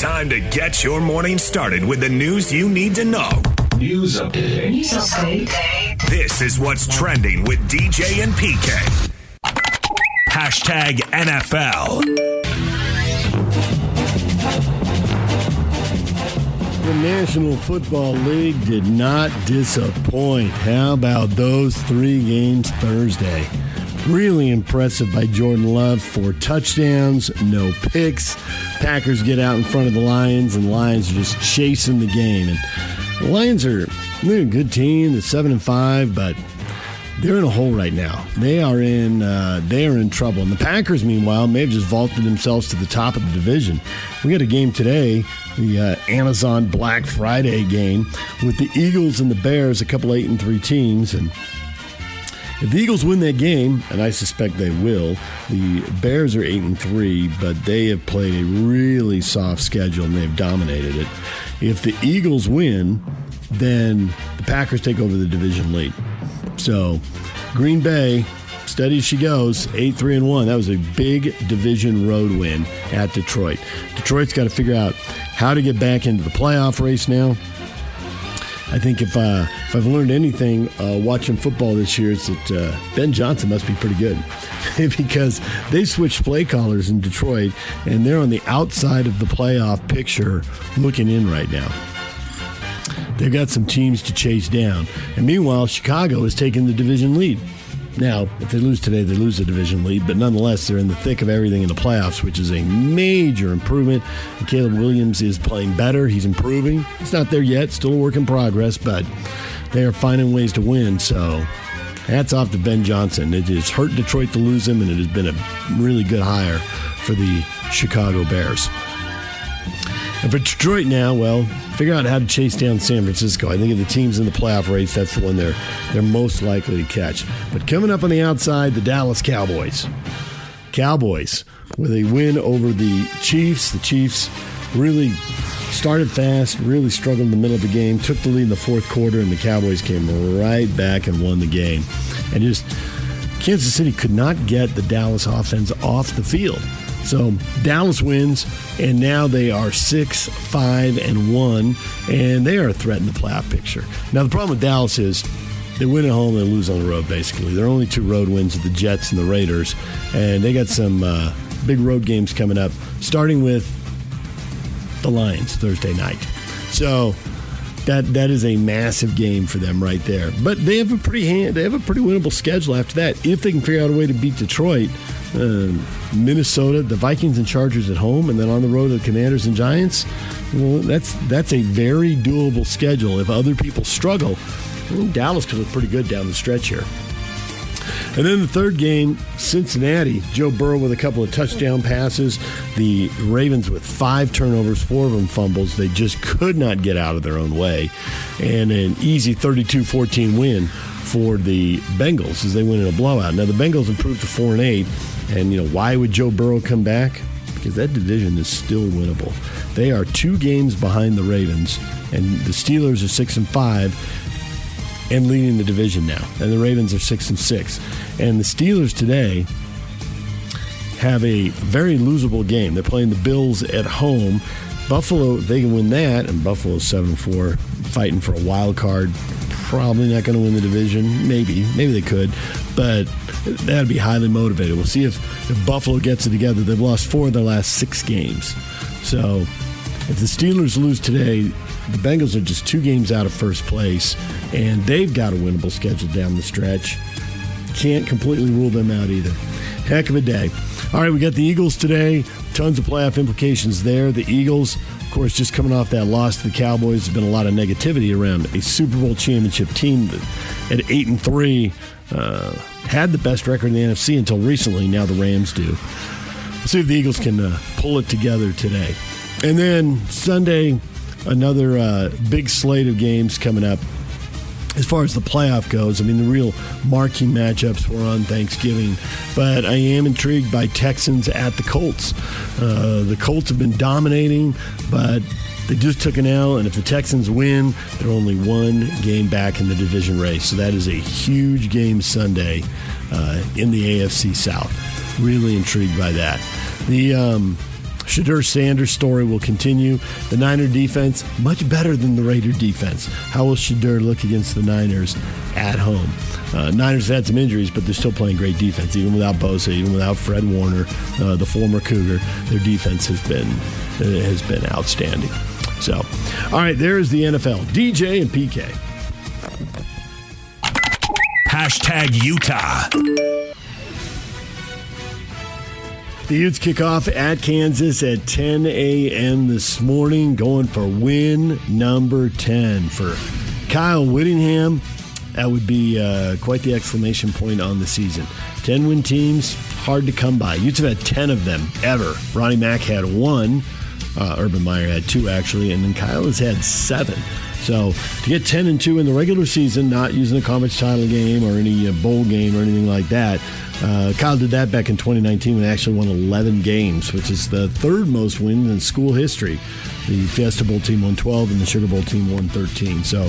time to get your morning started with the news you need to know. News update. This is what's trending with DJ and PK. Hashtag NFL. The National Football League did not disappoint. How about those 3 games Thursday? Really impressive by Jordan Love. 4 touchdowns, no picks. Packers get out in front of the Lions, and the Lions are just chasing the game. And the Lions they're a good team. They're 7-5, but they're in a hole right now. They are in trouble. And the Packers, meanwhile, may have just vaulted themselves to the top of the division. We got a game today, the Amazon Black Friday game, with the Eagles and the Bears, a couple 8-3 teams. And if the Eagles win that game, and I suspect they will, the Bears are 8-3, but they have played a really soft schedule and they've dominated it. If the Eagles win, then the Packers take over the division lead. So Green Bay, steady as she goes, 8-3-1. That was a big division road win at Detroit. Detroit's got to figure out how to get back into the playoff race now. I think if I've learned anything watching football this year, it's that Ben Johnson must be pretty good because they switched play callers in Detroit, and they're on the outside of the playoff picture looking in right now. They've got some teams to chase down. And meanwhile, Chicago is taking the division lead. Now, if they lose today, they lose the division lead, but nonetheless, they're in the thick of everything in the playoffs, which is a major improvement. And Caleb Williams is playing better. He's improving. He's not there yet, still a work in progress, but they are finding ways to win. So hats off to Ben Johnson. It has hurt Detroit to lose him, and it has been a really good hire for the Chicago Bears. And for Detroit now, well, figure out how to chase down San Francisco. I think if the team's in the playoff race, that's the one they're most likely to catch. But coming up on the outside, the Dallas Cowboys. Cowboys, with a win over the Chiefs. The Chiefs really started fast, really struggled in the middle of the game, took the lead in the fourth quarter, and the Cowboys came right back and won the game. And just Kansas City could not get the Dallas offense off the field. So Dallas wins, and now they are 6-5-1, and they are a threat in the playoff picture. Now, the problem with Dallas is they win at home, they lose on the road, basically. There are only 2 road wins with the Jets and the Raiders, and they got some big road games coming up, starting with the Lions Thursday night. So that is a massive game for them right there. But they have a pretty winnable schedule after that. If they can figure out a way to beat Detroit, Minnesota, the Vikings and Chargers at home, and then on the road the Commanders and Giants, well, that's a very doable schedule. If other people struggle, well, Dallas could look pretty good down the stretch here. And then the third game, Cincinnati, Joe Burrow with a couple of touchdown passes. The Ravens with 5 turnovers, 4 of them fumbles. They just could not get out of their own way. And an easy 32-14 win for the Bengals as they win in a blowout. Now, the Bengals improved to 4-8. And, why would Joe Burrow come back? Because that division is still winnable. They are 2 games behind the Ravens, and the Steelers are 6-5. And leading the division now. And the Ravens are 6-6. And the Steelers today have a very losable game. They're playing the Bills at home. Buffalo, they can win that, and Buffalo's 7-4, fighting for a wild card. Probably not going to win the division. Maybe they could. But that'd be highly motivated. We'll see if Buffalo gets it together. They've lost 4 of their last 6 games. So if the Steelers lose today, the Bengals are just 2 games out of first place, and they've got a winnable schedule down the stretch. Can't completely rule them out either. Heck of a day. All right, we got the Eagles today. Tons of playoff implications there. The Eagles, of course, just coming off that loss to the Cowboys, there's been a lot of negativity around a Super Bowl championship team that at 8-3 had the best record in the NFC until recently. Now the Rams do. We'll see if the Eagles can pull it together today. And then Sunday, another big slate of games coming up. As far as the playoff goes, I mean, the real marquee matchups were on Thanksgiving, but I am intrigued by Texans at the Colts. The Colts have been dominating, but they just took an L, and if the Texans win, they're only 1 game back in the division race. So that is a huge game Sunday in the AFC South. Really intrigued by that. The Shedeur Sanders' story will continue. The Niner defense, much better than the Raider defense. How will Shedeur look against the Niners at home? Niners had some injuries, but they're still playing great defense. Even without Bosa, even without Fred Warner, the former Cougar, their defense has been outstanding. So, all right, there's the NFL. DJ and PK. Hashtag Utah. The Utes kick off at Kansas at 10 a.m. this morning, going for win number 10 for Kyle Whittingham. That would be quite the exclamation point on the season. 10-win teams, hard to come by. Utes have had 10 of them ever. Ronnie Mack had 1. Urban Meyer had 2, actually, and then Kyle has had 7. So to get 10-2 in the regular season, not using a conference title game or any bowl game or anything like that, Kyle did that back in 2019 when they actually won 11 games, which is the third most wins in school history. The Fiesta Bowl team won 12 and the Sugar Bowl team won 13. So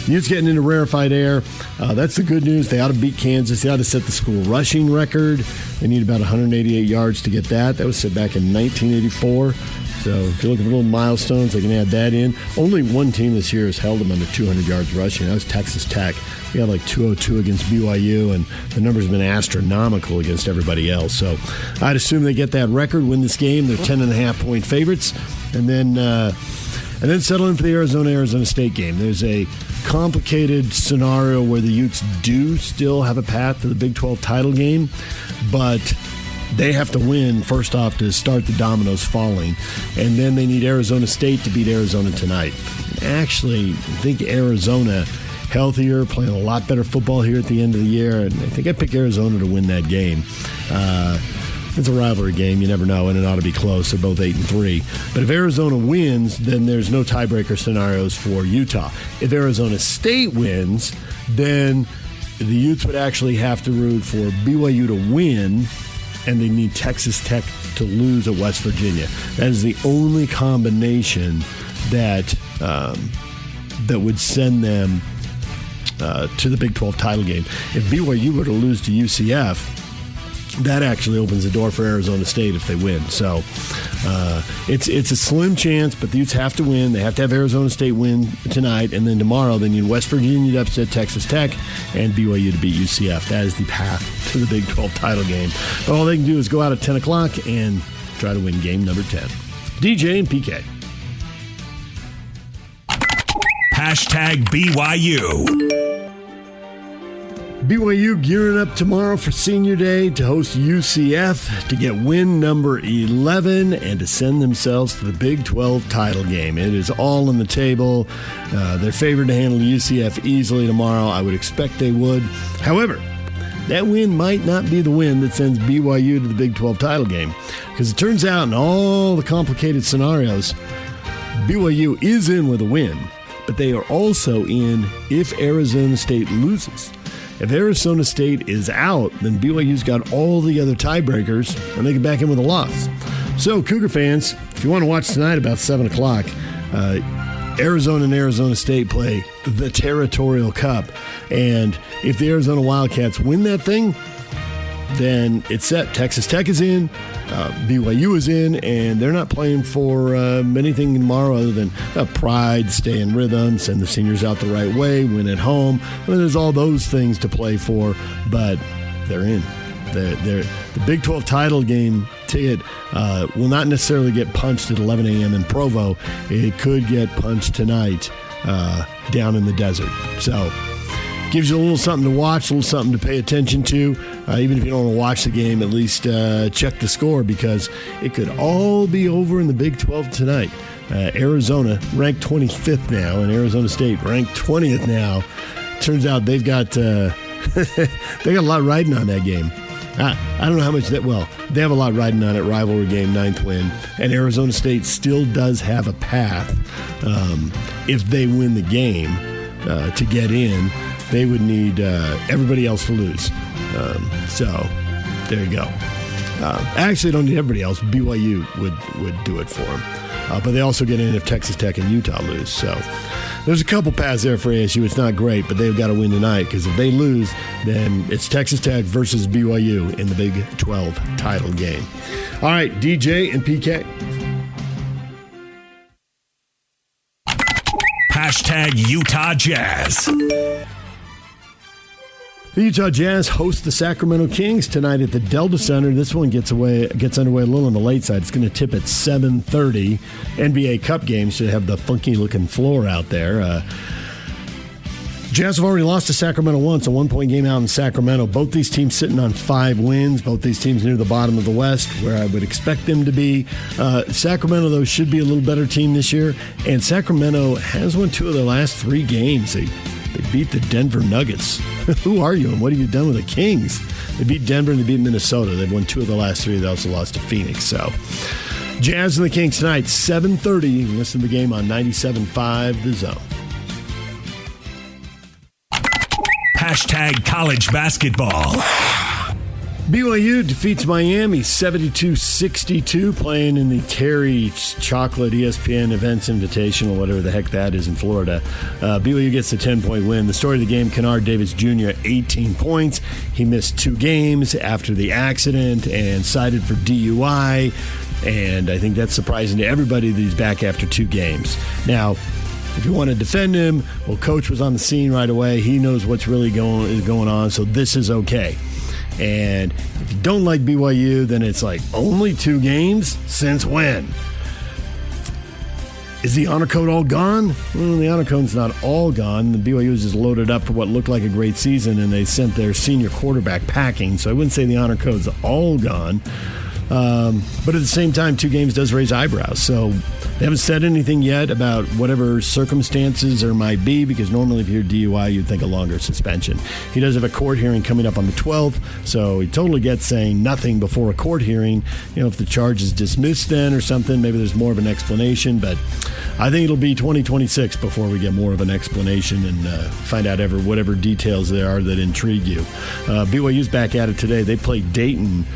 the Utes getting into rarefied air. That's the good news. They ought to beat Kansas. They ought to set the school rushing record. They need about 188 yards to get that. That was set back in 1984. So if you're looking for little milestones, they can add that in. Only one team this year has held them under 200 yards rushing. That was Texas Tech. We got like 202 against BYU, and the numbers have been astronomical against everybody else. So I'd assume they get that record, win this game. They're 10.5-point favorites, and then settle in for the Arizona State game. There's a complicated scenario where the Utes do still have a path to the Big 12 title game, but they have to win first off to start the dominoes falling, and then they need Arizona State to beat Arizona tonight. Actually, I think Arizona healthier, playing a lot better football here at the end of the year, and I think I pick Arizona to win that game. It's a rivalry game. You never know, and it ought to be close. They're both 8-3. But if Arizona wins, then there's no tiebreaker scenarios for Utah. If Arizona State wins, then the Utes would actually have to root for BYU to win, and they need Texas Tech to lose at West Virginia. That is the only combination that would send them to the Big 12 title game. If BYU were to lose to UCF, that actually opens the door for Arizona State if they win. So it's a slim chance, but the Utes have to win. They have to have Arizona State win tonight, and then tomorrow they need West Virginia to upset Texas Tech and BYU to beat UCF. That is the path to the Big 12 title game. But all they can do is go out at 10 o'clock and try to win game number 10. DJ and PK. Hashtag BYU. BYU gearing up tomorrow for Senior Day to host UCF to get win number 11 and to send themselves to the Big 12 title game. It is all on the table. They're favored to handle UCF easily tomorrow. I would expect they would. However, that win might not be the win that sends BYU to the Big 12 title game, because it turns out in all the complicated scenarios, BYU is in with a win, but they are also in if Arizona State loses. If Arizona State is out, then BYU's got all the other tiebreakers, and they can back in with a loss. So, Cougar fans, if you want to watch tonight about 7 o'clock, Arizona and Arizona State play the Territorial Cup. And if the Arizona Wildcats win that thing, then it's set. Texas Tech is in, BYU is in, and they're not playing for anything tomorrow other than pride, stay in rhythm, send the seniors out the right way, win at home. I mean, there's all those things to play for, but they're in. The Big 12 title game ticket will not necessarily get punched at 11 a.m. in Provo. It could get punched tonight down in the desert. So gives you a little something to watch, a little something to pay attention to. Even if you don't want to watch the game, at least check the score, because it could all be over in the Big 12 tonight. Arizona ranked 25th now, and Arizona State ranked 20th now. Turns out they've got a lot riding on that game. I don't know how much that, well, they have a lot riding on it. Rivalry game, 9th win. And Arizona State still does have a path. If they win the game to get in, they would need everybody else to lose. So there you go. Actually, they don't need everybody else. BYU would do it for them. But they also get in if Texas Tech and Utah lose. So there's a couple paths there for ASU. It's not great, but they've got to win tonight, because if they lose, then it's Texas Tech versus BYU in the Big 12 title game. All right, DJ and PK. Hashtag Utah Jazz. The Utah Jazz host the Sacramento Kings tonight at the Delta Center. This one gets underway a little on the late side. It's going to tip at 7:30. NBA Cup games should have the funky-looking floor out there. Jazz have already lost to Sacramento once, a one-point game out in Sacramento. Both these teams sitting on 5 wins. Both these teams near the bottom of the West, where I would expect them to be. Sacramento, though, should be a little better team this year. And Sacramento has won 2 of their last 3 games. They beat the Denver Nuggets. Who are you and what have you done with the Kings? They beat Denver and they beat Minnesota. They've won 2 of the last 3. They also lost to Phoenix. So, Jazz and the Kings tonight, 7:30. Listen to the game on 97.5 The Zone. Hashtag college basketball. BYU defeats Miami 72-62, playing in the Terry Chocolate ESPN Events Invitational, whatever the heck that is in Florida. BYU gets a 10-point win. The story of the game, Kennard Davis Jr., 18 points. He missed 2 games after the accident and cited for DUI, and I think that's surprising to everybody that he's back after 2 games. Now, if you want to defend him, well, Coach was on the scene right away. He knows what's really going on, so this is okay. And if you don't like BYU, then it's like, only 2 games? Since when? Is the honor code all gone? Well, the honor code's not all gone. The BYU was just loaded up for what looked like a great season, and they sent their senior quarterback packing. So I wouldn't say the honor code's all gone. But at the same time, 2 games does raise eyebrows. So they haven't said anything yet about whatever circumstances there might be, because normally if you hear DUI, you'd think a longer suspension. He does have a court hearing coming up on the 12th, so he totally gets saying nothing before a court hearing. You know, if the charge is dismissed then or something, maybe there's more of an explanation. But I think it'll be 2026 before we get more of an explanation and find out whatever details there are that intrigue you. BYU's back at it today. They play Dayton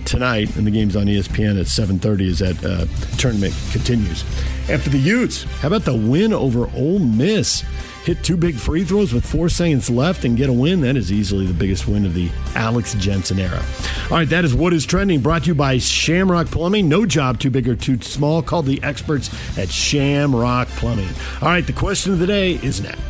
tonight, and the game's on ESPN at 7:30 as that tournament continues. And for the Utes, how about the win over Ole Miss? Hit 2 big free throws with 4 seconds left and get a win. That is easily the biggest win of the Alex Jensen era. All right, that is What is Trending, brought to you by Shamrock Plumbing. No job too big or too small. Call the experts at Shamrock Plumbing. All right, the question of the day is next.